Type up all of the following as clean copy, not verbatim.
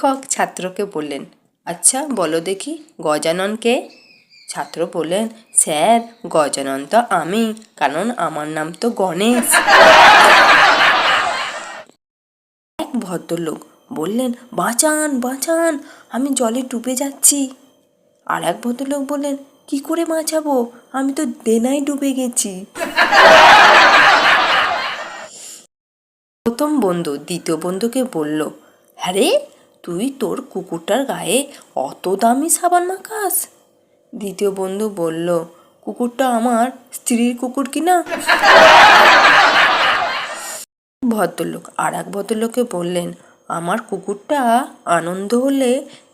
শিক্ষক ছাত্রকে বললেন, আচ্ছা বলো দেখি গজানন কে? ছাত্র বললেন, স্যার গজানন তো আমি, কারণ আমার নাম তো গণেশ। এক ভদ্রলোক বললেন, বাঁচান বাঁচান, আমি জলে ডুবে যাচ্ছি। আর এক ভদ্রলোক বললেন, কি করে বাঁচাবো, আমি তো দেনায় ডুবে গেছি। প্রথম বন্ধু দ্বিতীয় বন্ধুকে বলল, হ্যাঁ রে, তুই তোর কুকুরটার গায়ে অত দামি সাবান মাখাস? দ্বিতীয় বন্ধু বলল, কুকুরটা আমার স্ত্রীর কুকুর কিনা। ভদ্রলোক আর এক ভদ্রলোককে বললেন, আমার কুকুরটা আনন্দ হলে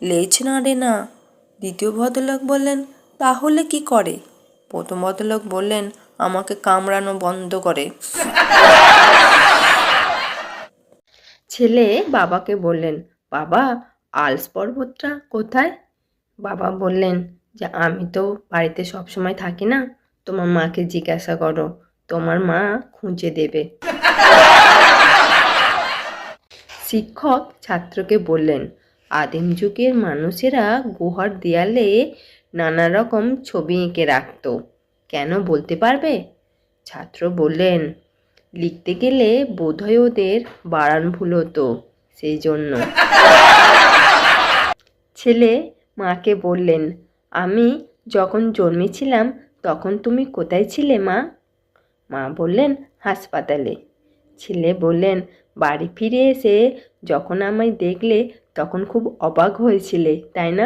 লেজ নাড়ে না। দ্বিতীয় ভদ্রলোক বললেন, তাহলে কি করে? প্রথম ভদ্রলোক বললেন, আমাকে কামড়ানো বন্ধ করে। ছেলে বাবাকে বললেন, বাবা আলস পর্বতটা কোথায়? বাবা বললেন যে আমি তো বাড়িতে সবসময় থাকি না, তোমার মাকে জিজ্ঞাসা করো, তোমার মা খুঁজে দেবে। শিক্ষক ছাত্রকে বললেন, আদিম যুগের মানুষেরা গুহার দেয়ালে নানা রকম ছবি এঁকে রাখত, কেন বলতে পারবে? ছাত্র বললেন, লিখতে গেলে বোধহয় ওদের বানান ভুল হতো, সেই জন্য। ছেলে মাকে বললেন, আমি যখন জন্মেছিলাম তখন তুমি কোথায় ছিলে মা? মা বললেন, হাসপাতালে। ছেলে বললেন, বাড়ি ফিরে এসে যখন আমায় দেখলে তখন খুব অবাক হয়েছিলে, তাই না?